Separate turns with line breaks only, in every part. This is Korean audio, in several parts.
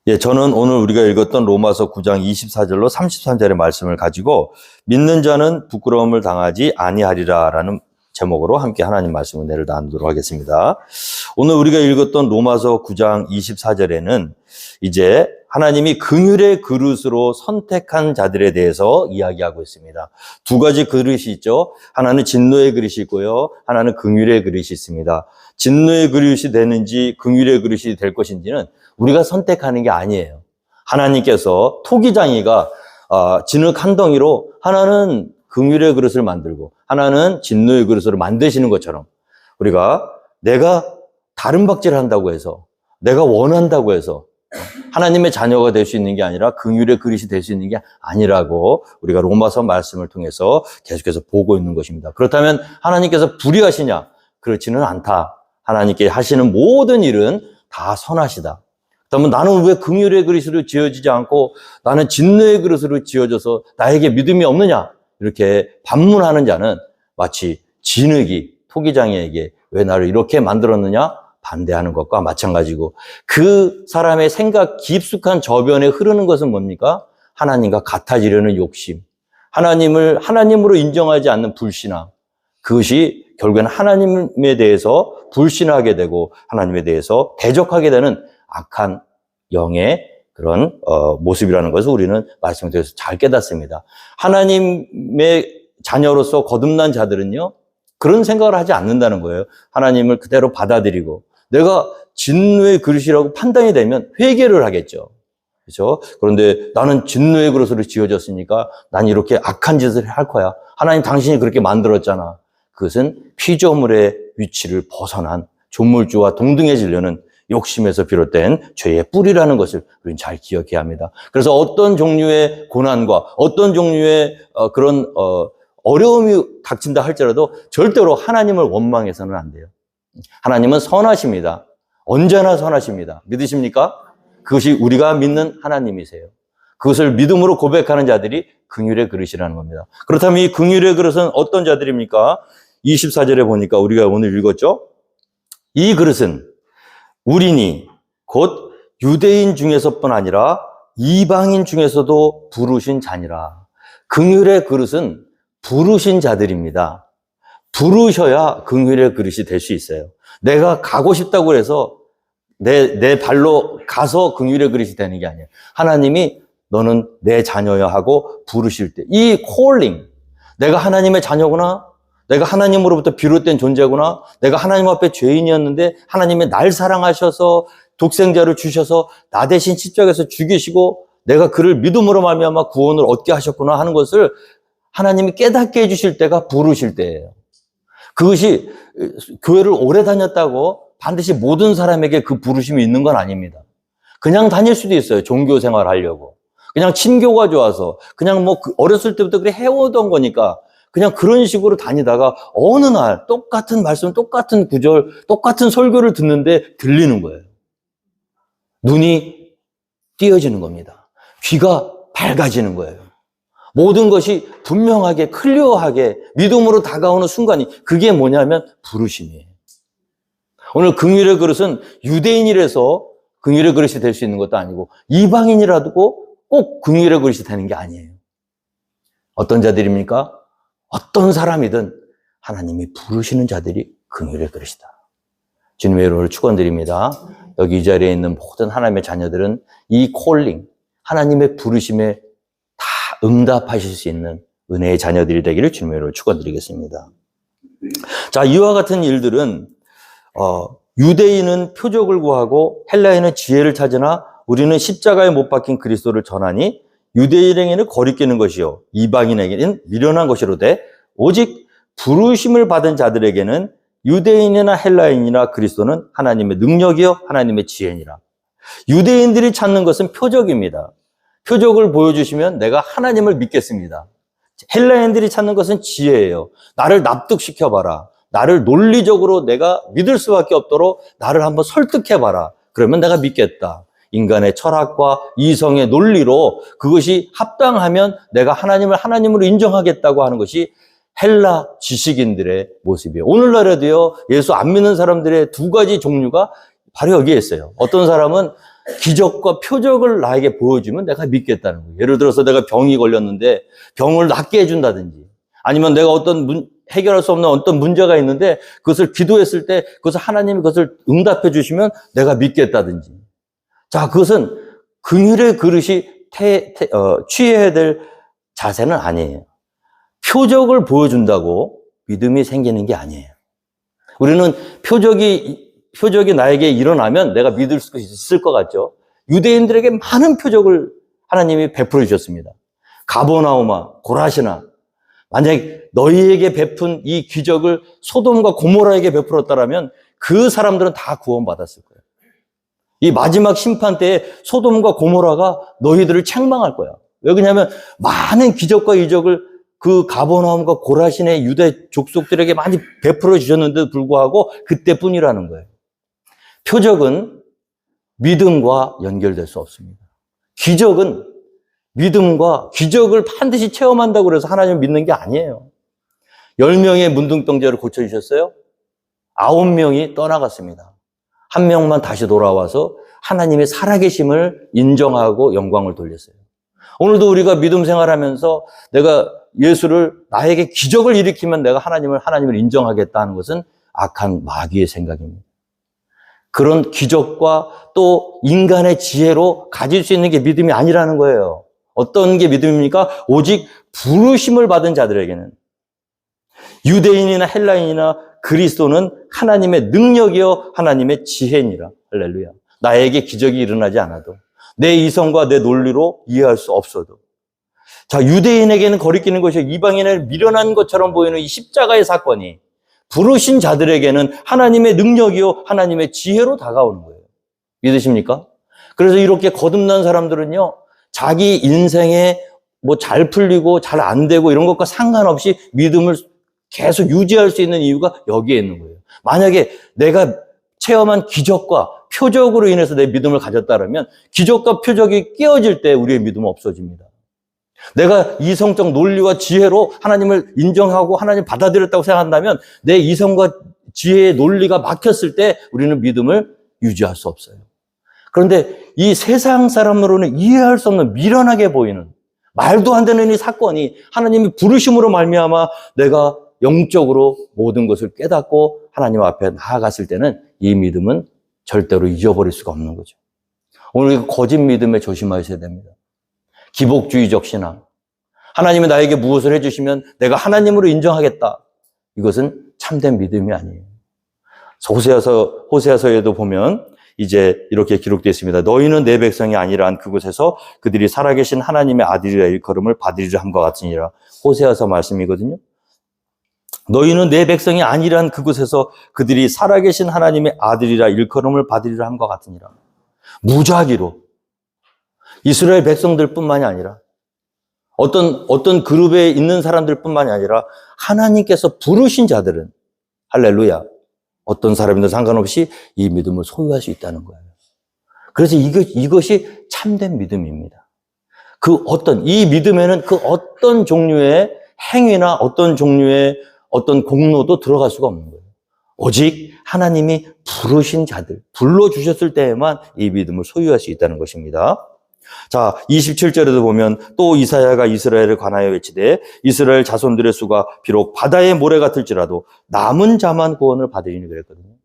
예, 저는 오늘 우리가 읽었던 로마서 9장 24절로 33절의 말씀을 가지고 믿는 자는 부끄러움을 당하지 아니하리라라는 제목으로 함께 하나님 말씀을 내를 나누도록 하겠습니다. 오늘 우리가 읽었던 로마서 9장 24절에는 이제 하나님이 긍휼의 그릇으로 선택한 자들에 대해서 이야기하고 있습니다. 두 가지 그릇이 있죠. 하나는 진노의 그릇이 있고요. 하나는 긍휼의 그릇이 있습니다. 진노의 그릇이 되는지 긍휼의 그릇이 될 것인지는 우리가 선택하는 게 아니에요. 하나님께서 토기장이가 진흙 한 덩이로 하나는 긍휼의 그릇을 만들고 하나는 진노의 그릇으로 만드시는 것처럼 우리가 내가 다른 박질을 한다고 해서 내가 원한다고 해서 하나님의 자녀가 될 수 있는 게 아니라 긍휼의 그릇이 될 수 있는 게 아니라고 우리가 로마서 말씀을 통해서 계속해서 보고 있는 것입니다. 그렇다면 하나님께서 불의하시냐? 그렇지는 않다. 하나님께 하시는 모든 일은 다 선하시다. 그러면 나는 왜 긍휼의 그릇으로 지어지지 않고 나는 진노의 그릇으로 지어져서 나에게 믿음이 없느냐? 이렇게 반문하는 자는 마치 진흙이 토기장이에게 왜 나를 이렇게 만들었느냐? 반대하는 것과 마찬가지고 그 사람의 생각 깊숙한 저변에 흐르는 것은 뭡니까? 하나님과 같아지려는 욕심, 하나님을 하나님으로 인정하지 않는 불신앙, 그것이 결국에는 하나님에 대해서 불신하게 되고 하나님에 대해서 대적하게 되는 악한 영의 그런 모습이라는 것을 우리는 말씀을 통해서 잘 깨닫습니다. 하나님의 자녀로서 거듭난 자들은요, 그런 생각을 하지 않는다는 거예요. 하나님을 그대로 받아들이고 내가 진노의 그릇이라고 판단이 되면 회개를 하겠죠. 그렇죠? 그런데 나는 진노의 그릇으로 지어졌으니까 난 이렇게 악한 짓을 할 거야. 하나님 당신이 그렇게 만들었잖아. 그것은 피조물의 위치를 벗어난 조물주와 동등해지려는 욕심에서 비롯된 죄의 뿌리라는 것을 우리는 잘 기억해야 합니다. 그래서 어떤 종류의 고난과 어떤 종류의 그런 어려움이 닥친다 할지라도 절대로 하나님을 원망해서는 안 돼요. 하나님은 선하십니다. 언제나 선하십니다. 믿으십니까? 그것이 우리가 믿는 하나님이세요. 그것을 믿음으로 고백하는 자들이 긍휼의 그릇이라는 겁니다. 그렇다면 이 긍휼의 그릇은 어떤 자들입니까? 24절에 보니까 우리가 오늘 읽었죠? 이 그릇은 우리니 곧 유대인 중에서뿐 아니라 이방인 중에서도 부르신 자니라. 긍휼의 그릇은 부르신 자들입니다. 부르셔야 긍휼의 그릇이 될 수 있어요. 내가 가고 싶다고 해서 내 발로 가서 긍휼의 그릇이 되는 게 아니에요. 하나님이 너는 내 자녀야 하고 부르실 때 이 콜링, 내가 하나님의 자녀구나, 내가 하나님으로부터 비롯된 존재구나, 내가 하나님 앞에 죄인이었는데 하나님이 날 사랑하셔서 독생자를 주셔서 나 대신 십자가에서 죽이시고 내가 그를 믿음으로 말미암아 구원을 얻게 하셨구나 하는 것을 하나님이 깨닫게 해주실 때가 부르실 때예요. 그것이 교회를 오래 다녔다고 반드시 모든 사람에게 그 부르심이 있는 건 아닙니다. 그냥 다닐 수도 있어요. 종교 생활 하려고. 그냥 친교가 좋아서 그냥 어렸을 때부터 그래 해오던 거니까 그냥 그런 식으로 다니다가 어느 날 똑같은 말씀, 똑같은 구절, 똑같은 설교를 듣는데 들리는 거예요. 눈이 띄어지는 겁니다. 귀가 밝아지는 거예요. 모든 것이 분명하게 클리어하게 믿음으로 다가오는 순간이 그게 뭐냐면 부르심이에요. 오늘 긍휼의 그릇은 유대인이라서 긍휼의 그릇이 될 수 있는 것도 아니고 이방인이라도 꼭 긍휼의 그릇이 되는 게 아니에요. 어떤 자들입니까? 어떤 사람이든 하나님이 부르시는 자들이 긍휼의 그릇이다. 주님의 이름으로 축원드립니다. 여기 이 자리에 있는 모든 하나님의 자녀들은 이 콜링, 하나님의 부르심에 다 응답하실 수 있는 은혜의 자녀들이 되기를 주님의 이름으로 축원드리겠습니다. 자, 이와 같은 일들은 유대인은 표적을 구하고 헬라인은 지혜를 찾으나 우리는 십자가에 못 박힌 그리스도를 전하니 유대인에게는 거리끼는 것이요 이방인에게는 미련한 것이로되 오직 부르심을 받은 자들에게는 유대인이나 헬라인이나 그리스도는 하나님의 능력이요 하나님의 지혜니라. 유대인들이 찾는 것은 표적입니다. 표적을 보여주시면 내가 하나님을 믿겠습니다. 헬라인들이 찾는 것은 지혜예요. 나를 납득시켜봐라. 나를 논리적으로 내가 믿을 수밖에 없도록 나를 한번 설득해봐라. 그러면 내가 믿겠다. 인간의 철학과 이성의 논리로 그것이 합당하면 내가 하나님을 하나님으로 인정하겠다고 하는 것이 헬라 지식인들의 모습이에요. 오늘날에도요, 예수 안 믿는 사람들의 두 가지 종류가 바로 여기에 있어요. 어떤 사람은 기적과 표적을 나에게 보여주면 내가 믿겠다는 거예요. 예를 들어서 내가 병이 걸렸는데 병을 낫게 해준다든지, 아니면 내가 해결할 수 없는 어떤 문제가 있는데 그것을 기도했을 때 그것을 하나님이 그것을 응답해 주시면 내가 믿겠다든지. 자, 그것은 긍휼의 그릇이 취해야 될 자세는 아니에요. 표적을 보여준다고 믿음이 생기는 게 아니에요. 우리는 표적이 나에게 일어나면 내가 믿을 수 있을 것 같죠. 유대인들에게 많은 표적을 하나님이 베풀어 주셨습니다. 가버나움아, 고라시나, 만약에 너희에게 베푼 이 기적을 소돔과 고모라에게 베풀었다라면 그 사람들은 다 구원받았을 거예요. 이 마지막 심판 때에 소돔과 고모라가 너희들을 책망할 거야. 왜 그러냐면 많은 기적과 이적을 그 가버나움과 고라신의 유대 족속들에게 많이 베풀어 주셨는데도 불구하고 그때뿐이라는 거예요. 표적은 믿음과 연결될 수 없습니다. 기적은 믿음과 기적을 반드시 체험한다고 해서 하나님을 믿는 게 아니에요. 10명의 문둥병자를 고쳐주셨어요. 9명이 떠나갔습니다. 1명만 다시 돌아와서 하나님의 살아계심을 인정하고 영광을 돌렸어요. 오늘도 우리가 믿음 생활하면서 내가 예수를 나에게 기적을 일으키면 내가 하나님을 인정하겠다 하는 것은 악한 마귀의 생각입니다. 그런 기적과 또 인간의 지혜로 가질 수 있는 게 믿음이 아니라는 거예요. 어떤 게 믿음입니까? 오직 부르심을 받은 자들에게는, 유대인이나 헬라인이나 그리스도는 하나님의 능력이요 하나님의 지혜니라. 할렐루야. 나에게 기적이 일어나지 않아도, 내 이성과 내 논리로 이해할 수 없어도. 자, 유대인에게는 거리끼는 것이 이방인을 미련한 것처럼 보이는 이 십자가의 사건이 부르신 자들에게는 하나님의 능력이요 하나님의 지혜로 다가오는 거예요. 믿으십니까? 그래서 이렇게 거듭난 사람들은요, 자기 인생에 뭐 잘 풀리고 잘 안 되고 이런 것과 상관없이 믿음을 계속 유지할 수 있는 이유가 여기에 있는 거예요. 만약에 내가 체험한 기적과 표적으로 인해서 내 믿음을 가졌다면 기적과 표적이 끼어질 때 우리의 믿음은 없어집니다. 내가 이성적 논리와 지혜로 하나님을 인정하고 하나님 받아들였다고 생각한다면 내 이성과 지혜의 논리가 막혔을 때 우리는 믿음을 유지할 수 없어요. 그런데 이 세상 사람으로는 이해할 수 없는 미련하게 보이는 말도 안 되는 이 사건이 하나님의 부르심으로 말미암아 내가 영적으로 모든 것을 깨닫고 하나님 앞에 나아갔을 때는 이 믿음은 절대로 잊어버릴 수가 없는 거죠. 오늘 거짓 믿음에 조심하셔야 됩니다. 기복주의적 신앙. 하나님이 나에게 무엇을 해주시면 내가 하나님으로 인정하겠다. 이것은 참된 믿음이 아니에요. 호세아서에도 보면 이제 이렇게 기록되어 있습니다. 너희는 내 백성이 아니라 한 그곳에서 그들이 살아계신 하나님의 아들이라 일컬음을 받으리라 함과 같으니라. 호세아서 말씀이거든요. 너희는 내 백성이 아니란 그곳에서 그들이 살아계신 하나님의 아들이라 일컬음을 받으리라 함과 같으니라. 무작위로 이스라엘 백성들뿐만이 아니라 어떤 그룹에 있는 사람들뿐만이 아니라 하나님께서 부르신 자들은, 할렐루야, 어떤 사람이든 상관없이 이 믿음을 소유할 수 있다는 거예요. 그래서 이것이 참된 믿음입니다. 이 믿음에는 그 어떤 종류의 행위나 어떤 종류의 어떤 공로도 들어갈 수가 없는 거예요. 오직 하나님이 부르신 자들, 불러주셨을 때에만 이 믿음을 소유할 수 있다는 것입니다. 자, 27절에도 보면 또 이사야가 이스라엘을 관하여 외치되 이스라엘 자손들의 수가 비록 바다의 모래 같을지라도 남은 자만 구원을 받으리니 그랬거든요.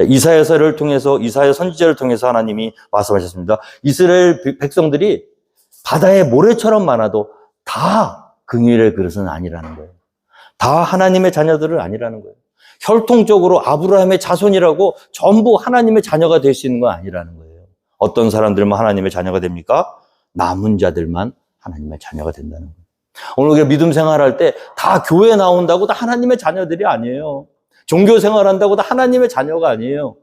이사야서를 통해서, 이사야 선지자를 통해서 하나님이 말씀하셨습니다. 이스라엘 백성들이 바다의 모래처럼 많아도 다 긍휼의 그릇은 아니라는 거예요. 다 하나님의 자녀들은 아니라는 거예요. 혈통적으로 아브라함의 자손이라고 전부 하나님의 자녀가 될 수 있는 건 아니라는 거예요. 어떤 사람들만 하나님의 자녀가 됩니까? 남은 자들만 하나님의 자녀가 된다는 거예요. 오늘 우리가 믿음 생활할 때 다 교회 나온다고 다 하나님의 자녀들이 아니에요. 종교 생활한다고 다 하나님의 자녀가 아니에요.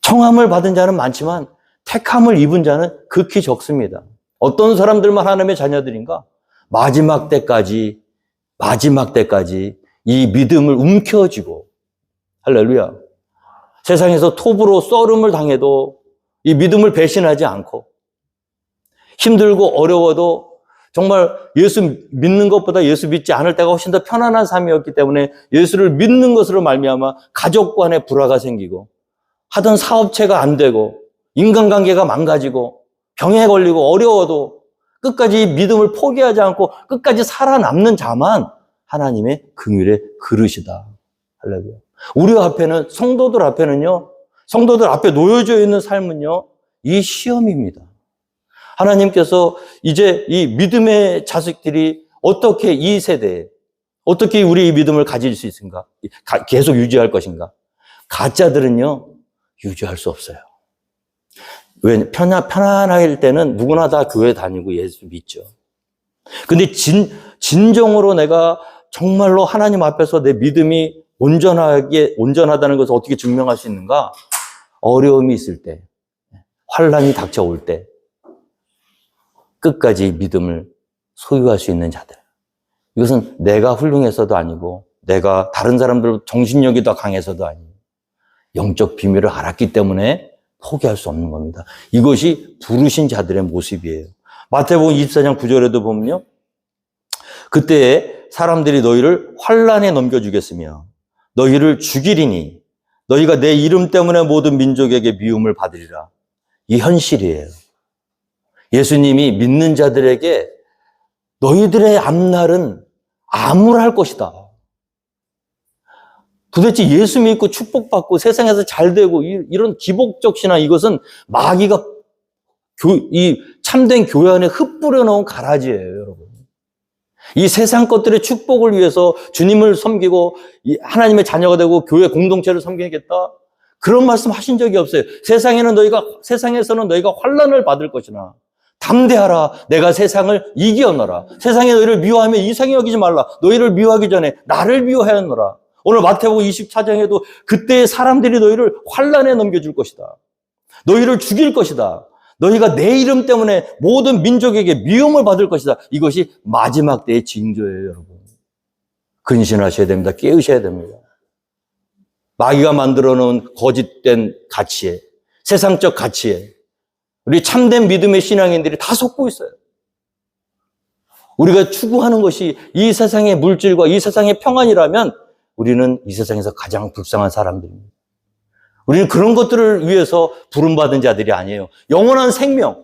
청함을 받은 자는 많지만 택함을 입은 자는 극히 적습니다. 어떤 사람들만 하나님의 자녀들인가? 마지막 때까지 이 믿음을 움켜쥐고, 할렐루야, 세상에서 톱으로 썰음을 당해도 이 믿음을 배신하지 않고, 힘들고 어려워도 정말 예수 믿는 것보다 예수 믿지 않을 때가 훨씬 더 편안한 삶이었기 때문에 예수를 믿는 것으로 말미암아 가족 간에 불화가 생기고 하던 사업체가 안 되고 인간관계가 망가지고 병에 걸리고 어려워도 끝까지 믿음을 포기하지 않고 끝까지 살아남는 자만 하나님의 긍휼의 그릇이다. 할렐루야. 우리 앞에는, 성도들 앞에는요, 성도들 앞에 놓여져 있는 삶은요, 이 시험입니다. 하나님께서 이제 이 믿음의 자식들이 어떻게 이 세대에 어떻게 우리의 믿음을 가질 수 있을까? 계속 유지할 것인가? 가짜들은요, 유지할 수 없어요. 왜? 편안할 때는 누구나 다 교회 다니고 예수 믿죠. 근데 진정으로 내가 정말로 하나님 앞에서 내 믿음이 온전하다는 것을 어떻게 증명할 수 있는가? 어려움이 있을 때, 환란이 닥쳐올 때, 끝까지 믿음을 소유할 수 있는 자들. 이것은 내가 훌륭해서도 아니고, 내가 다른 사람들 정신력이 더 강해서도 아니고, 영적 비밀을 알았기 때문에 포기할 수 없는 겁니다. 이것이 부르신 자들의 모습이에요. 마태복음 24장 9절에도 보면요, 그때에 사람들이 너희를 환란에 넘겨주겠으며 너희를 죽이리니 너희가 내 이름 때문에 모든 민족에게 미움을 받으리라. 이 현실이에요. 예수님이 믿는 자들에게 너희들의 앞날은 암울할 것이다. 도대체 예수 믿고 축복받고 세상에서 잘 되고 이런 기복적 신앙, 이것은 마귀가 이 참된 교회 안에 흩뿌려 놓은 가라지예요, 여러분. 이 세상 것들의 축복을 위해서 주님을 섬기고 하나님의 자녀가 되고 교회 공동체를 섬기겠다, 그런 말씀 하신 적이 없어요. 세상에서는 너희가 환난을 받을 것이나 담대하라, 내가 세상을 이기었노라. 세상에 너희를 미워하면 이상히 여기지 말라. 너희를 미워하기 전에 나를 미워하였노라. 오늘 마태복음 24장에도 그때 사람들이 너희를 환난에 넘겨줄 것이다. 너희를 죽일 것이다. 너희가 내 이름 때문에 모든 민족에게 미움을 받을 것이다. 이것이 마지막 때의 징조예요, 여러분. 근신하셔야 됩니다. 깨우셔야 됩니다. 마귀가 만들어 놓은 거짓된 가치에, 세상적 가치에 우리 참된 믿음의 신앙인들이 다 속고 있어요. 우리가 추구하는 것이 이 세상의 물질과 이 세상의 평안이라면 우리는 이 세상에서 가장 불쌍한 사람들입니다. 우리는 그런 것들을 위해서 부름받은 자들이 아니에요. 영원한 생명,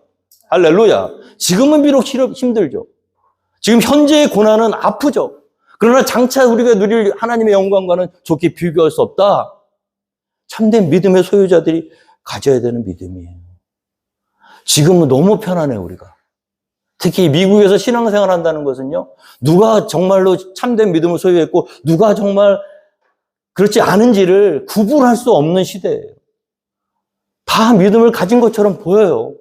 할렐루야. 지금은 비록 힘들죠. 지금 현재의 고난은 아프죠. 그러나 장차 우리가 누릴 하나님의 영광과는 좋게 비교할 수 없다. 참된 믿음의 소유자들이 가져야 되는 믿음이에요. 지금은 너무 편안해요, 우리가. 특히 미국에서 신앙생활 한다는 것은요, 누가 정말로 참된 믿음을 소유했고 누가 정말 그렇지 않은지를 구분할 수 없는 시대예요. 다 믿음을 가진 것처럼 보여요.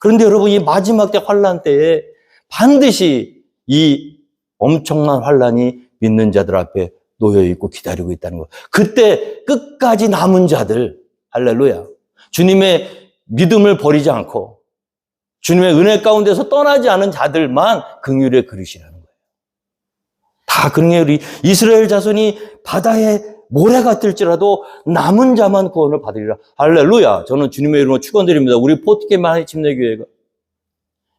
그런데 여러분, 이 마지막 때 환란 때에 반드시 이 엄청난 환란이 믿는 자들 앞에 놓여 있고 기다리고 있다는 것. 그때 끝까지 남은 자들, 할렐루야, 주님의 믿음을 버리지 않고 주님의 은혜 가운데서 떠나지 않은 자들만 긍휼의 그릇이라는 거예요. 다 긍휼이, 이스라엘 자손이 바다에 모래가 뜰지라도 남은 자만 구원을 받으리라. 할렐루야. 저는 주님의 이름으로 축원드립니다. 우리 포트게임 침례교회가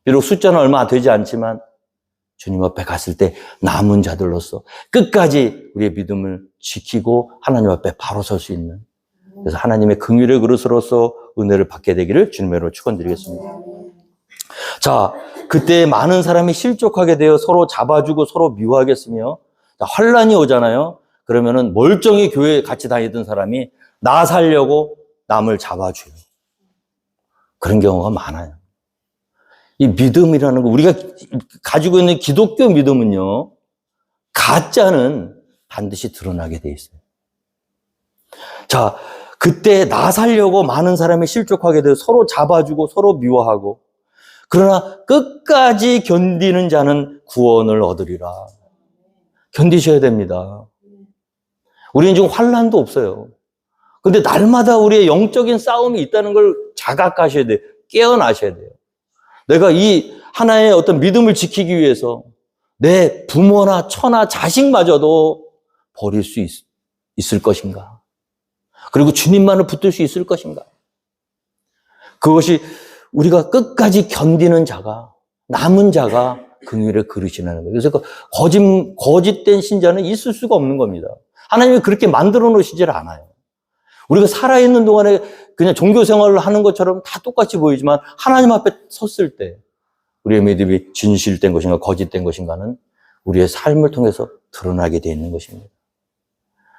비록 숫자는 얼마 되지 않지만 주님 앞에 갔을 때 남은 자들로서 끝까지 우리의 믿음을 지키고 하나님 앞에 바로 설 수 있는, 그래서 하나님의 긍휼의 그릇으로서 은혜를 받게 되기를 주님의 이름으로 축원드리겠습니다. 자, 그때 많은 사람이 실족하게 되어 서로 잡아주고 서로 미워하겠으며, 환란이 오잖아요. 그러면은 멀쩡히 교회에 같이 다니던 사람이 나 살려고 남을 잡아줘요. 그런 경우가 많아요. 이 믿음이라는 거, 우리가 가지고 있는 기독교 믿음은요, 가짜는 반드시 드러나게 돼 있어요. 자, 그때 나 살려고 많은 사람이 실족하게 되어 서로 잡아주고 서로 미워하고, 그러나 끝까지 견디는 자는 구원을 얻으리라. 견디셔야 됩니다. 우리는 지금 환란도 없어요. 근데 날마다 우리의 영적인 싸움이 있다는 걸 자각하셔야 돼요. 깨어나셔야 돼요. 내가 이 하나의 어떤 믿음을 지키기 위해서 내 부모나 처나 자식마저도 버릴 수 있을 것인가? 그리고 주님만을 붙들 수 있을 것인가? 그것이 우리가 끝까지 견디는 자가, 남은 자가 긍휼의 그릇이라는 거예요. 그래서 거짓된 신자는 있을 수가 없는 겁니다. 하나님이 그렇게 만들어 놓으시질 않아요. 우리가 살아있는 동안에 그냥 종교 생활을 하는 것처럼 다 똑같이 보이지만 하나님 앞에 섰을 때 우리의 믿음이 진실된 것인가 거짓된 것인가는 우리의 삶을 통해서 드러나게 되어 있는 것입니다.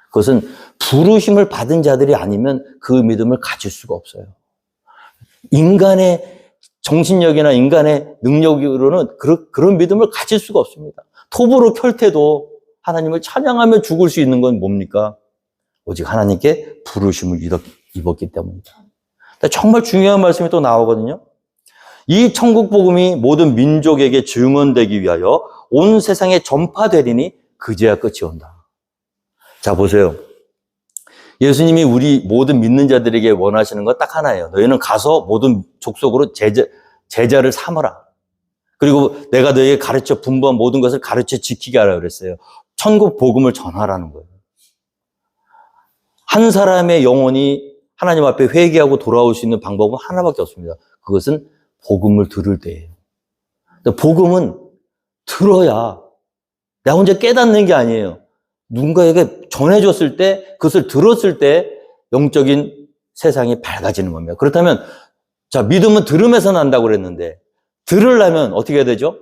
그것은 부르심을 받은 자들이 아니면 그 믿음을 가질 수가 없어요. 인간의 정신력이나 인간의 능력으로는 그런 믿음을 가질 수가 없습니다. 톱으로 켤 때도 하나님을 찬양하며 죽을 수 있는 건 뭡니까? 오직 하나님께 부르심을 입었기 때문이다. 정말 중요한 말씀이 또 나오거든요. 이 천국 복음이 모든 민족에게 증언되기 위하여 온 세상에 전파되리니 그제야 끝이 온다. 자, 보세요. 예수님이 우리 모든 믿는 자들에게 원하시는 건 딱 하나예요. 너희는 가서 모든 족속으로 제자를 삼아라. 그리고 내가 너희에게 가르쳐 분부한 모든 것을 가르쳐 지키게 하라 그랬어요. 천국 복음을 전하라는 거예요. 한 사람의 영혼이 하나님 앞에 회개하고 돌아올 수 있는 방법은 하나밖에 없습니다. 그것은 복음을 들을 때예요. 복음은 들어야 나 혼자 깨닫는 게 아니에요. 누군가에게 전해줬을 때, 그것을 들었을 때 영적인 세상이 밝아지는 겁니다. 그렇다면 자, 믿음은 들음에서 난다고 그랬는데 들으려면 어떻게 해야 되죠?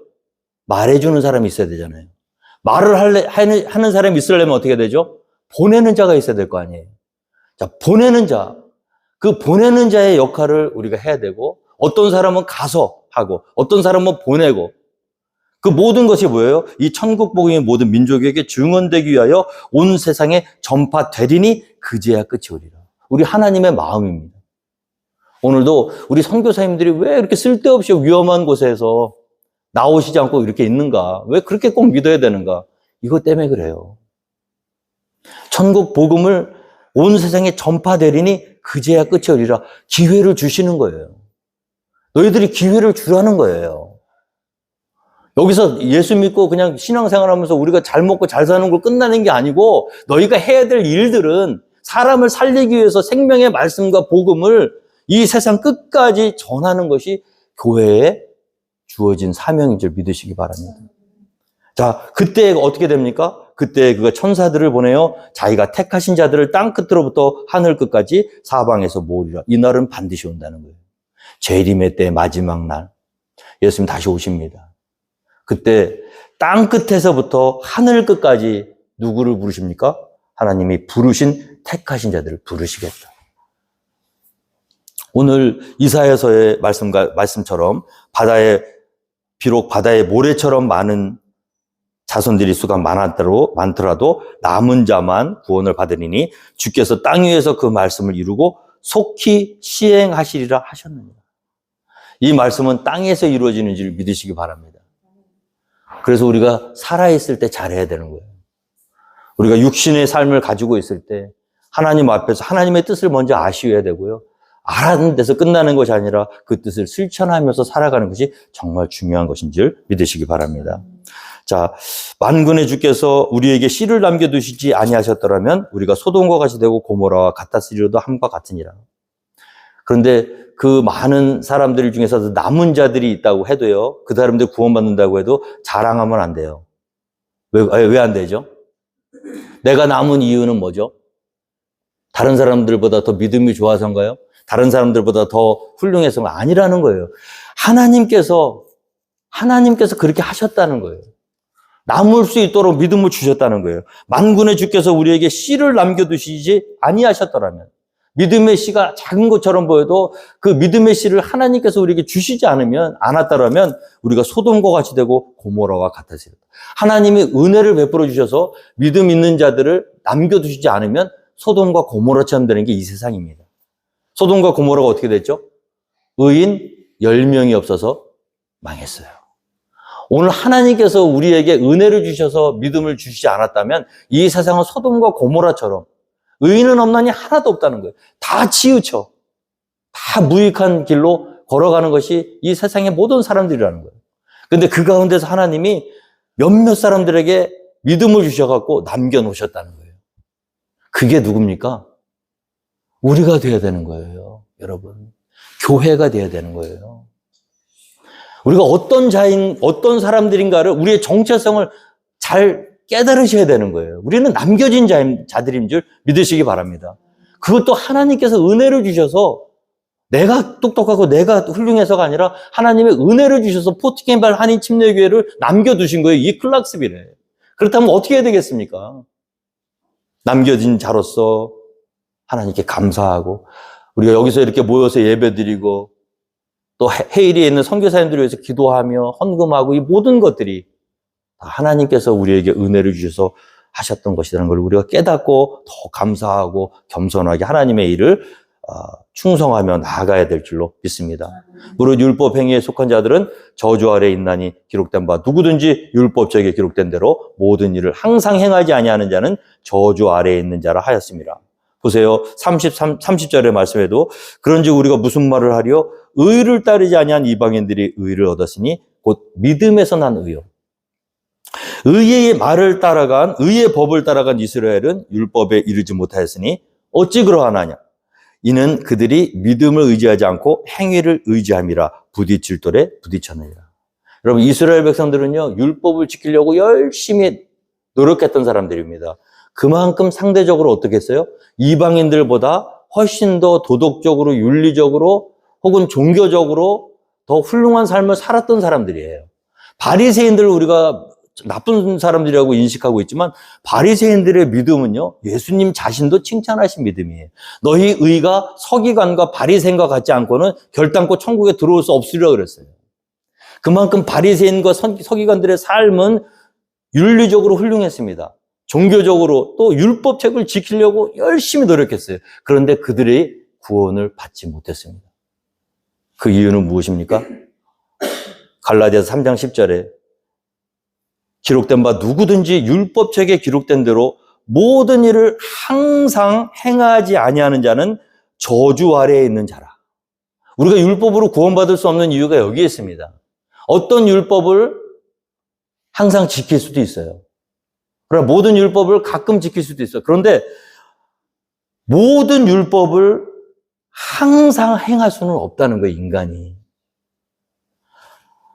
말해주는 사람이 있어야 되잖아요. 말을 하는 사람이 있으려면 어떻게 해야 되죠? 보내는 자가 있어야 될 거 아니에요. 자, 보내는 자, 그 보내는 자의 역할을 우리가 해야 되고 어떤 사람은 가서 하고 어떤 사람은 보내고 그 모든 것이 뭐예요? 이 천국 복음이 모든 민족에게 증언되기 위하여 온 세상에 전파되리니 그제야 끝이 오리라. 우리 하나님의 마음입니다. 오늘도 우리 선교사님들이 왜 이렇게 쓸데없이 위험한 곳에서 나오시지 않고 이렇게 있는가? 왜 그렇게 꼭 믿어야 되는가? 이것 때문에 그래요. 천국 복음을 온 세상에 전파되리니 그제야 끝이 오리라. 기회를 주시는 거예요. 너희들이 기회를 주라는 거예요. 여기서 예수 믿고 그냥 신앙생활하면서 우리가 잘 먹고 잘 사는 걸 끝나는 게 아니고 너희가 해야 될 일들은 사람을 살리기 위해서 생명의 말씀과 복음을 이 세상 끝까지 전하는 것이 교회에 주어진 사명인 줄 믿으시기 바랍니다. 자, 그때 어떻게 됩니까? 그때 그가 천사들을 보내어 자기가 택하신 자들을 땅 끝으로부터 하늘 끝까지 사방에서 모으리라. 이 날은 반드시 온다는 거예요. 재림의 때 마지막 날 예수님 다시 오십니다. 그때 땅 끝에서부터 하늘 끝까지 누구를 부르십니까? 하나님이 부르신 택하신 자들을 부르시겠다. 오늘 이사야서의 말씀처럼 비록 바다의 모래처럼 많은 자손들이 수가 많더라도 남은 자만 구원을 받으리니 주께서 땅 위에서 그 말씀을 이루고 속히 시행하시리라 하셨느니라. 이 말씀은 땅에서 이루어지는 줄 믿으시기 바랍니다. 그래서 우리가 살아있을 때 잘해야 되는 거예요. 우리가 육신의 삶을 가지고 있을 때 하나님 앞에서 하나님의 뜻을 먼저 아셔야 되고요. 알아는 데서 끝나는 것이 아니라 그 뜻을 실천하면서 살아가는 것이 정말 중요한 것인 줄 믿으시기 바랍니다. 자, 만군의 주께서 우리에게 씨를 남겨두시지 아니하셨더라면 우리가 소돔과 같이 되고 고모라와 같았으리로도 함과 같으니라. 그런데 그 많은 사람들 중에서 남은 자들이 있다고 해도요, 그 사람들 구원받는다고 해도 자랑하면 안 돼요. 왜 안 되죠? 내가 남은 이유는 뭐죠? 다른 사람들보다 더 믿음이 좋아서인가요? 다른 사람들보다 더 훌륭해서가 아니라는 거예요. 하나님께서 그렇게 하셨다는 거예요. 남을 수 있도록 믿음을 주셨다는 거예요. 만군의 주께서 우리에게 씨를 남겨두시지 아니하셨더라면, 믿음의 씨가 작은 것처럼 보여도 그 믿음의 씨를 하나님께서 우리에게 주시지 않았다라면 우리가 소돔과 같이 되고 고모라와 같았어요. 하나님이 은혜를 베풀어 주셔서 믿음 있는 자들을 남겨두시지 않으면 소돔과 고모라처럼 되는 게 이 세상입니다. 소돔과 고모라가 어떻게 됐죠? 의인 10명이 없어서 망했어요. 오늘 하나님께서 우리에게 은혜를 주셔서 믿음을 주시지 않았다면 이 세상은 소돔과 고모라처럼 의인은 없나니 하나도 없다는 거예요. 다 치우쳐. 다 무익한 길로 걸어가는 것이 이 세상의 모든 사람들이라는 거예요. 그런데 그 가운데서 하나님이 몇몇 사람들에게 믿음을 주셔갖고 남겨놓으셨다는 거예요. 그게 누굽니까? 우리가 돼야 되는 거예요, 여러분. 교회가 돼야 되는 거예요. 우리가 어떤 사람들인가를 우리의 정체성을 잘 깨달으셔야 되는 거예요. 우리는 남겨진 자들인 줄 믿으시기 바랍니다. 그것도 하나님께서 은혜를 주셔서 내가 똑똑하고 내가 훌륭해서가 아니라 하나님의 은혜를 주셔서 포티겐발 한인 침례교회를 남겨두신 거예요. 이 클락스빌에. 그렇다면 어떻게 해야 되겠습니까? 남겨진 자로서 하나님께 감사하고 우리가 여기서 이렇게 모여서 예배드리고 또 헤일리에 있는 선교사님들을 위해서 기도하며 헌금하고 이 모든 것들이 다 하나님께서 우리에게 은혜를 주셔서 하셨던 것이라는 걸 우리가 깨닫고 더 감사하고 겸손하게 하나님의 일을 충성하며 나아가야 될 줄로 믿습니다. 무릇 율법 행위에 속한 자들은 저주 아래 있나니 기록된 바 누구든지 율법책에 기록된 대로 모든 일을 항상 행하지 아니하는 자는 저주 아래에 있는 자라 하였습니다. 보세요. 30절의 말씀에도 그런즉 우리가 무슨 말을 하리요? 의를 따르지 아니한 이방인들이 의를 얻었으니 곧 믿음에서 난 의요. 의의 말을 따라간 의의 법을 따라간 이스라엘은 율법에 이르지 못하였으니 어찌 그러하나냐? 이는 그들이 믿음을 의지하지 않고 행위를 의지함이라 부딪힐 돌에 부딪혔느니라. 여러분 이스라엘 백성들은요 율법을 지키려고 열심히 노력했던 사람들입니다. 그만큼 상대적으로 어떻게 했어요? 이방인들보다 훨씬 더 도덕적으로 윤리적으로 혹은 종교적으로 더 훌륭한 삶을 살았던 사람들이에요. 바리새인들을 우리가 나쁜 사람들이라고 인식하고 있지만 바리새인들의 믿음은요 예수님 자신도 칭찬하신 믿음이에요. 너희 의가 서기관과 바리새인과 같지 않고는 결단코 천국에 들어올 수 없으리라 그랬어요. 그만큼 바리새인과 서기관들의 삶은 윤리적으로 훌륭했습니다. 종교적으로 또 율법책을 지키려고 열심히 노력했어요. 그런데 그들의 구원을 받지 못했습니다. 그 이유는 무엇입니까? 갈라디아서 3장 10절에 기록된 바 누구든지 율법책에 기록된 대로 모든 일을 항상 행하지 아니하는 자는 저주 아래에 있는 자라. 우리가 율법으로 구원받을 수 없는 이유가 여기에 있습니다. 어떤 율법을 항상 지킬 수도 있어요. 그러나 모든 율법을 가끔 지킬 수도 있어요. 그런데 모든 율법을 항상 행할 수는 없다는 거예요, 인간이.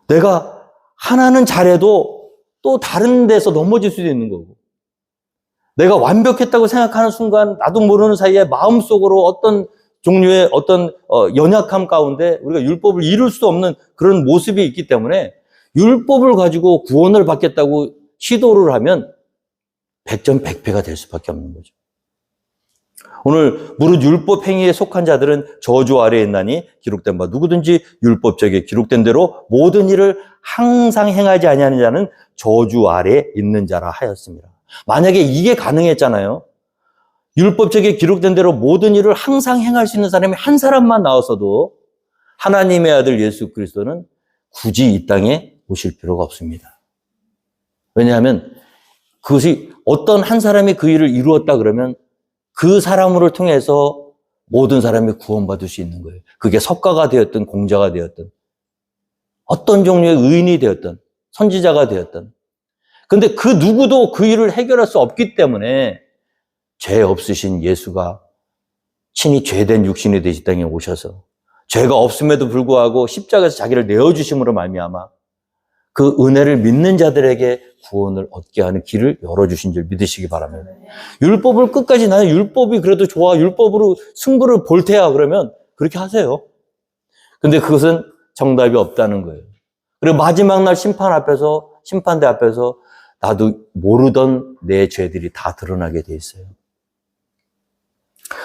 내가 하나는 잘해도 또 다른 데서 넘어질 수도 있는 거고 내가 완벽했다고 생각하는 순간 나도 모르는 사이에 마음속으로 어떤 종류의 어떤 연약함 가운데 우리가 율법을 이룰 수 없는 그런 모습이 있기 때문에 율법을 가지고 구원을 받겠다고 시도를 하면 백전백패가 될 수밖에 없는 거죠. 오늘 무릇 율법 행위에 속한 자들은 저주 아래에 있나니 기록된 바 누구든지 율법책에 기록된 대로 모든 일을 항상 행하지 아니하는 자는 저주 아래에 있는 자라 하였습니다. 만약에 이게 가능했잖아요. 율법책에 기록된 대로 모든 일을 항상 행할 수 있는 사람이 한 사람만 나왔어도 하나님의 아들 예수 그리스도는 굳이 이 땅에 오실 필요가 없습니다. 왜냐하면 그것이 어떤 한 사람이 그 일을 이루었다 그러면 그 사람을 통해서 모든 사람이 구원받을 수 있는 거예요. 그게 석가가 되었든 공자가 되었든 어떤 종류의 의인이 되었든 선지자가 되었든. 근데 그 누구도 그 일을 해결할 수 없기 때문에 죄 없으신 예수가 친히 죄된 육신이 되신 땅에 오셔서 죄가 없음에도 불구하고 십자가에서 자기를 내어주심으로 말미암아 그 은혜를 믿는 자들에게 구원을 얻게 하는 길을 열어주신 줄 믿으시기 바랍니다. 율법을 끝까지 나는 율법이 그래도 좋아, 율법으로 승부를 볼 테야 그러면 그렇게 하세요. 근데 그것은 정답이 없다는 거예요. 그리고 마지막 날 심판대 앞에서 나도 모르던 내 죄들이 다 드러나게 돼 있어요.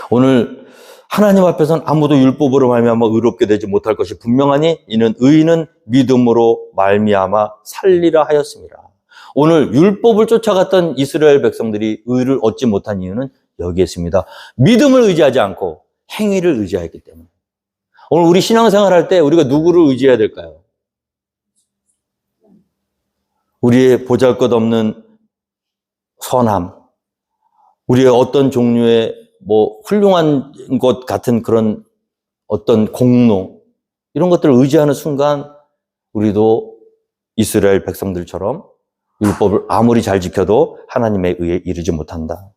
오늘 하나님 앞에서는 아무도 율법으로 말미암아 의롭게 되지 못할 것이 분명하니 이는 의인은 믿음으로 말미암아 살리라 하였습니다. 오늘 율법을 쫓아갔던 이스라엘 백성들이 의를 얻지 못한 이유는 여기에 있습니다. 믿음을 의지하지 않고 행위를 의지했기 때문에. 오늘 우리 신앙생활 할 때 우리가 누구를 의지해야 될까요? 우리의 보잘것없는 선함, 우리의 어떤 종류의 훌륭한 것 같은 그런 어떤 공로, 이런 것들을 의지하는 순간 우리도 이스라엘 백성들처럼 율법을 아무리 잘 지켜도 하나님의 의에 이르지 못한다.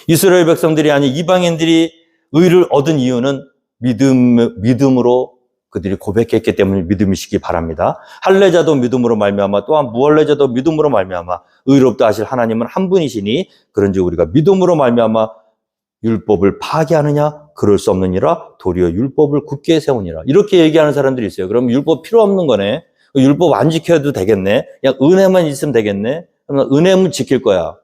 이스라엘 백성들이 아닌 이방인들이 의를 얻은 이유는 믿음으로 그들이 고백했기 때문에 믿음이시기 바랍니다. 할례자도 믿음으로 말미암아 또한 무할례자도 믿음으로 말미암아 의롭다 하실 하나님은 한 분이시니 그런즉 우리가 믿음으로 말미암아 율법을 파괴하느냐? 그럴 수 없느니라. 도리어 율법을 굳게 세우니라. 이렇게 얘기하는 사람들이 있어요. 그럼 율법 필요 없는 거네. 율법 안 지켜도 되겠네. 그냥 은혜만 있으면 되겠네. 그러면 은혜만 지킬 거야.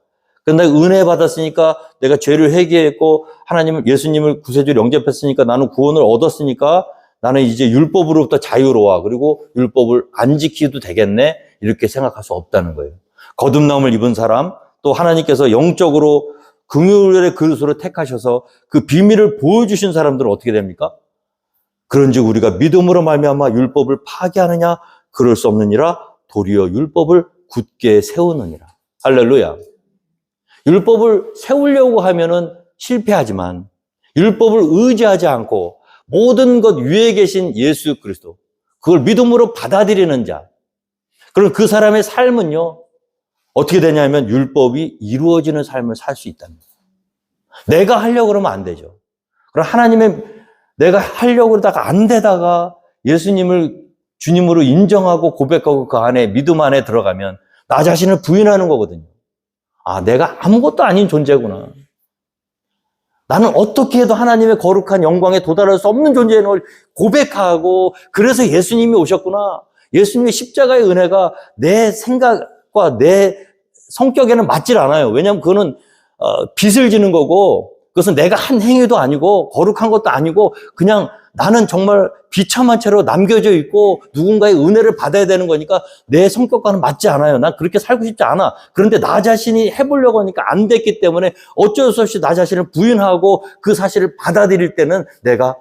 근데 은혜 받았으니까 내가 죄를 회개했고 하나님을 예수님을 구세주로 영접했으니까 나는 구원을 얻었으니까 나는 이제 율법으로부터 자유로워. 그리고 율법을 안 지켜도 되겠네. 이렇게 생각할 수 없다는 거예요. 거듭남을 입은 사람, 또 하나님께서 영적으로 긍휼의 그릇으로 택하셔서 그 비밀을 보여주신 사람들은 어떻게 됩니까? 그런즉 우리가 믿음으로 말미암아 율법을 파괴하느냐? 그럴 수 없느니라. 도리어 율법을 굳게 세우느니라. 할렐루야. 율법을 세우려고 하면은 실패하지만 율법을 의지하지 않고 모든 것 위에 계신 예수 그리스도, 그걸 믿음으로 받아들이는 자, 그럼 그 사람의 삶은요 어떻게 되냐면 율법이 이루어지는 삶을 살 수 있답니다. 내가 하려고 그러면 안 되죠. 그럼 하나님의 내가 하려고 그러다가 안 되다가 예수님을 주님으로 인정하고 고백하고 그 안에 믿음 안에 들어가면 나 자신을 부인하는 거거든요. 아, 내가 아무것도 아닌 존재구나. 나는 어떻게 해도 하나님의 거룩한 영광에 도달할 수 없는 존재인 걸 고백하고 그래서 예수님이 오셨구나. 예수님의 십자가의 은혜가 내 생각과 내 성격에는 맞질 않아요. 왜냐하면 그거는 빚을 지는 거고 그것은 내가 한 행위도 아니고 거룩한 것도 아니고 그냥 나는 정말 비참한 채로 남겨져 있고 누군가의 은혜를 받아야 되는 거니까 내 성격과는 맞지 않아요. 난 그렇게 살고 싶지 않아. 그런데 나 자신이 해보려고 하니까 안 됐기 때문에 어쩔 수 없이 나 자신을 부인하고 그 사실을 받아들일 때는 내가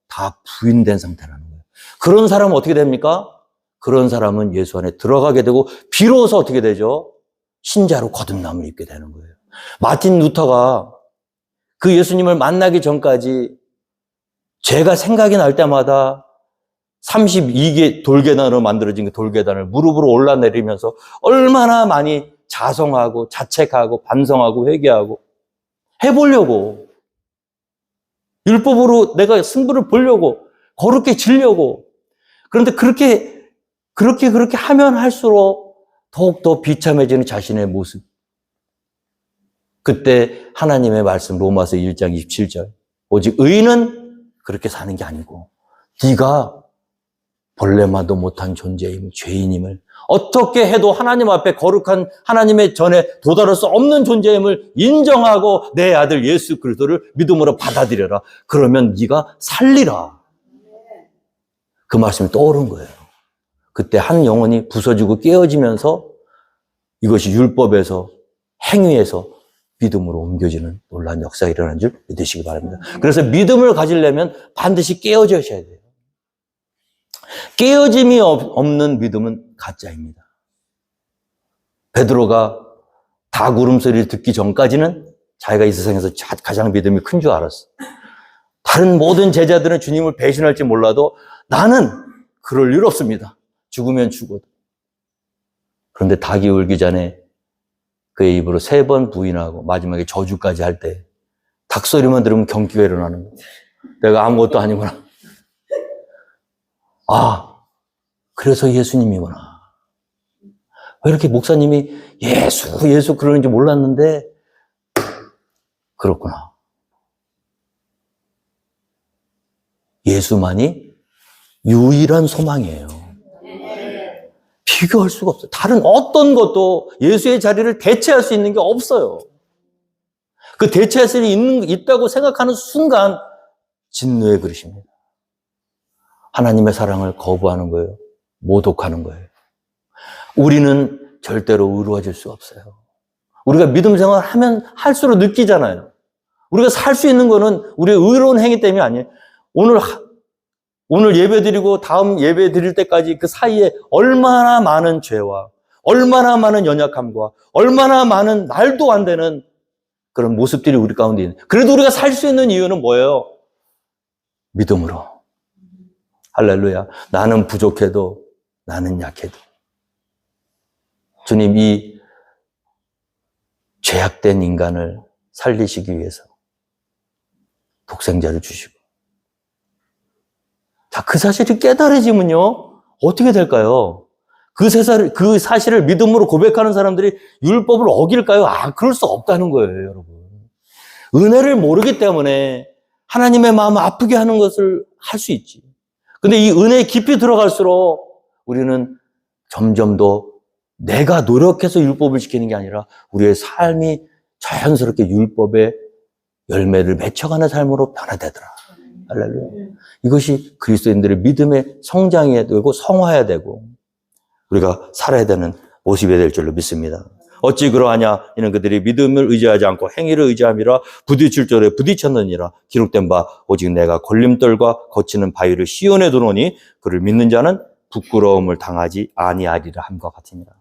다 부인된 상태라는 거예요. 그런 사람은 어떻게 됩니까? 그런 사람은 예수 안에 들어가게 되고 비로소 어떻게 되죠? 신자로 거듭남을 입게 되는 거예요. 마틴 루터가 그 예수님을 만나기 전까지 제가 생각이 날 때마다 32개 돌계단으로 만들어진 그 돌계단을 무릎으로 올라내리면서 얼마나 많이 자성하고 자책하고 반성하고 회개하고 해보려고 율법으로 내가 승부를 보려고 거룩해 지려고 그런데 그렇게 하면 할수록 더욱더 비참해지는 자신의 모습. 그때 하나님의 말씀 로마서 1장 27절 오직 의인은 그렇게 사는 게 아니고 네가 벌레만도 못한 존재임 죄인임을 어떻게 해도 하나님 앞에 거룩한 하나님의 전에 도달할 수 없는 존재임을 인정하고 내 아들 예수 그리스도를 믿음으로 받아들여라. 그러면 네가 살리라. 그 말씀이 떠오른 거예요. 그때 한 영혼이 부서지고 깨어지면서 이것이 율법에서 행위에서 믿음으로 옮겨지는 놀라운 역사가 일어난 줄 믿으시기 바랍니다. 그래서 믿음을 가지려면 반드시 깨어져야 돼요. 깨어짐이 없는 믿음은 가짜입니다. 베드로가 닭 울음소리를 듣기 전까지는 자기가 이 세상에서 가장 믿음이 큰 줄 알았어. 다른 모든 제자들은 주님을 배신할지 몰라도 나는 그럴 일 없습니다. 죽으면 죽어도. 그런데 닭이 울기 전에 그의 입으로 3번 부인하고 마지막에 저주까지 할 때 닭소리만 들으면 경기가 일어나는 거예요. 내가 아무것도 아니구나. 아, 그래서 예수님이구나. 왜 이렇게 목사님이 예수 그러는지 몰랐는데 그렇구나. 예수만이 유일한 소망이에요. 비교할 수가 없어요. 다른 어떤 것도 예수의 자리를 대체할 수 있는 게 없어요. 그 대체할 수 있다고 생각하는 순간 진노의 그릇입니다. 하나님의 사랑을 거부하는 거예요. 모독하는 거예요. 우리는 절대로 의로워질 수 없어요. 우리가 믿음 생활을 하면 할수록 느끼잖아요. 우리가 살 수 있는 거는 우리의 의로운 행위 때문이 아니에요. 오늘 예배 드리고 다음 예배 드릴 때까지 그 사이에 얼마나 많은 죄와 얼마나 많은 연약함과 얼마나 많은 말도 안 되는 그런 모습들이 우리 가운데 있는. 그래도 우리가 살 수 있는 이유는 뭐예요? 믿음으로. 할렐루야. 나는 부족해도 나는 약해도. 주님 이 죄악된 인간을 살리시기 위해서 독생자를 주시고 자, 그 사실이 깨달아지면요 어떻게 될까요? 그 사실을 믿음으로 고백하는 사람들이 율법을 어길까요? 아, 그럴 수 없다는 거예요, 여러분. 은혜를 모르기 때문에 하나님의 마음을 아프게 하는 것을 할 수 있지. 근데 이 은혜에 깊이 들어갈수록 우리는 점점 더 내가 노력해서 율법을 지키는 게 아니라 우리의 삶이 자연스럽게 율법의 열매를 맺혀가는 삶으로 변화되더라. 할렐루야. 이것이 그리스도인들의 믿음의 성장해야 되고 성화해야 되고 우리가 살아야 되는 모습이 될 줄로 믿습니다. 어찌 그러하냐? 이는 그들이 믿음을 의지하지 않고 행위를 의지함이라 부딪힐 줄에 부딪혔느니라. 기록된 바 오직 내가 걸림돌과 거치는 바위를 시온에 두노니 그를 믿는 자는 부끄러움을 당하지 아니하리라 함과 같으니라.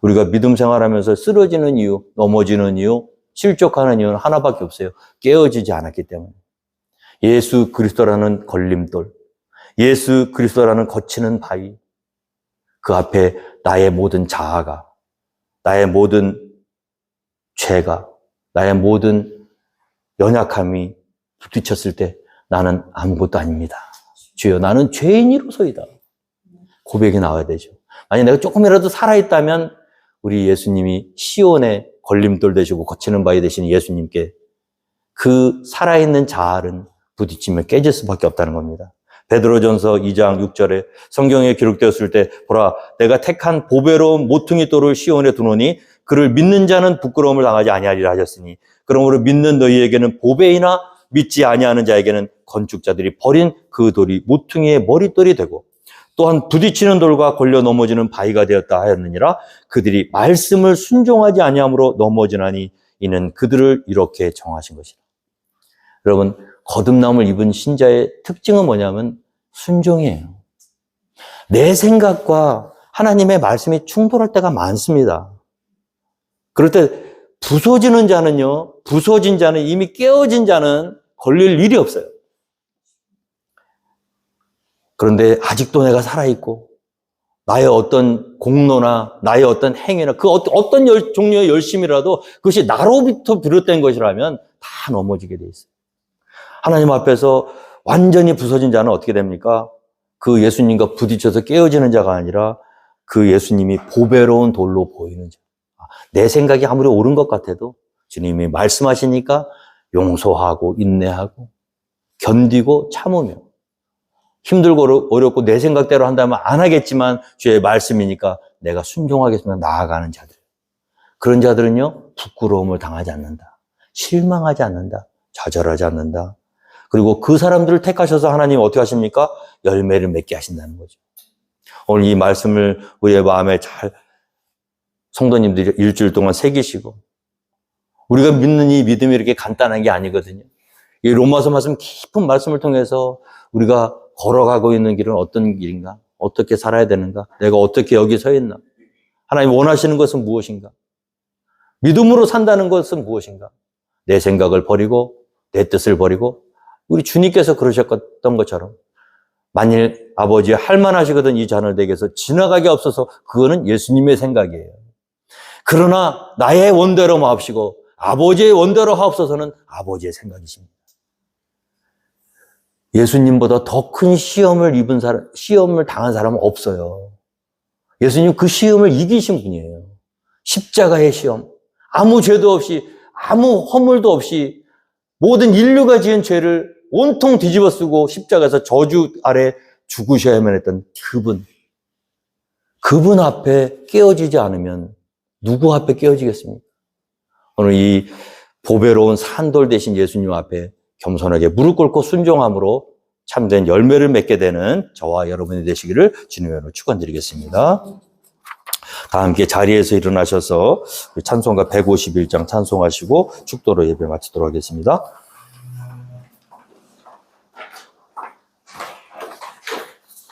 우리가 믿음 생활하면서 쓰러지는 이유, 넘어지는 이유, 실족하는 이유는 하나밖에 없어요. 깨어지지 않았기 때문에. 예수 그리스도라는 걸림돌, 예수 그리스도라는 거치는 바위, 그 앞에 나의 모든 자아가, 나의 모든 죄가, 나의 모든 연약함이 부딪혔을 때 나는 아무것도 아닙니다. 주여, 나는 죄인이로소이다. 고백이 나와야 되죠. 만약 내가 조금이라도 살아있다면 우리 예수님이 시온의 걸림돌 되시고 거치는 바위 되신 예수님께 그 살아있는 자아는 부딪히면 깨질 수밖에 없다는 겁니다. 베드로전서 2장 6절에 성경에 기록되었을 때 보라 내가 택한 보배로운 모퉁이 돌을 시온에 두노니 그를 믿는 자는 부끄러움을 당하지 아니하리라 하셨으니 그러므로 믿는 너희에게는 보배이나 믿지 아니하는 자에게는 건축자들이 버린 그 돌이 모퉁이의 머릿돌이 되고 또한 부딪히는 돌과 걸려 넘어지는 바위가 되었다 하였느니라. 그들이 말씀을 순종하지 아니함으로 넘어지나니 이는 그들을 이렇게 정하신 것이라. 여러분, 거듭남을 입은 신자의 특징은 뭐냐면 순종이에요. 내 생각과 하나님의 말씀이 충돌할 때가 많습니다. 그럴 때 부서지는 자는요, 부서진 자는 이미 깨어진 자는 걸릴 일이 없어요. 그런데 아직도 내가 살아있고 나의 어떤 공로나 나의 어떤 행위나 그 어떤 종류의 열심이라도 그것이 나로부터 비롯된 것이라면 다 넘어지게 돼 있어요. 하나님 앞에서 완전히 부서진 자는 어떻게 됩니까? 그 예수님과 부딪혀서 깨어지는 자가 아니라 그 예수님이 보배로운 돌로 보이는 자. 내 생각이 아무리 옳은 것 같아도 주님이 말씀하시니까 용서하고 인내하고 견디고 참으며 힘들고 어렵고 내 생각대로 한다면 안 하겠지만 주의 말씀이니까 내가 순종하겠습니다. 나아가는 자들. 그런 자들은요, 부끄러움을 당하지 않는다. 실망하지 않는다. 좌절하지 않는다. 그리고 그 사람들을 택하셔서 하나님이 어떻게 하십니까? 열매를 맺게 하신다는 거죠. 오늘 이 말씀을 우리의 마음에 잘 성도님들이 일주일 동안 새기시고 우리가 믿는 이 믿음이 이렇게 간단한 게 아니거든요. 이 로마서 말씀 깊은 말씀을 통해서 우리가 걸어가고 있는 길은 어떤 길인가? 어떻게 살아야 되는가? 내가 어떻게 여기 서 있나? 하나님 원하시는 것은 무엇인가? 믿음으로 산다는 것은 무엇인가? 내 생각을 버리고 내 뜻을 버리고 우리 주님께서 그러셨던 것처럼 만일 아버지 할만하시거든 이 자녀들에게서 지나가게 없어서 그거는 예수님의 생각이에요. 그러나 나의 원대로 마옵시고 아버지의 원대로 하옵소서는 아버지의 생각이십니다. 예수님보다 더 큰 시험을 입은 사람, 시험을 당한 사람은 없어요. 예수님 그 시험을 이기신 분이에요. 십자가의 시험. 아무 죄도 없이, 아무 허물도 없이 모든 인류가 지은 죄를 온통 뒤집어 쓰고 십자가에서 저주 아래 죽으셔야만 했던 그분. 그분 앞에 깨어지지 않으면 누구 앞에 깨어지겠습니까? 오늘 이 보배로운 산돌 대신 예수님 앞에 겸손하게 무릎 꿇고 순종함으로 참된 열매를 맺게 되는 저와 여러분이 되시기를 주님의 이름으로 축원드리겠습니다. 다 함께 자리에서 일어나셔서 찬송가 151장 찬송하시고 축도로 예배 마치도록 하겠습니다.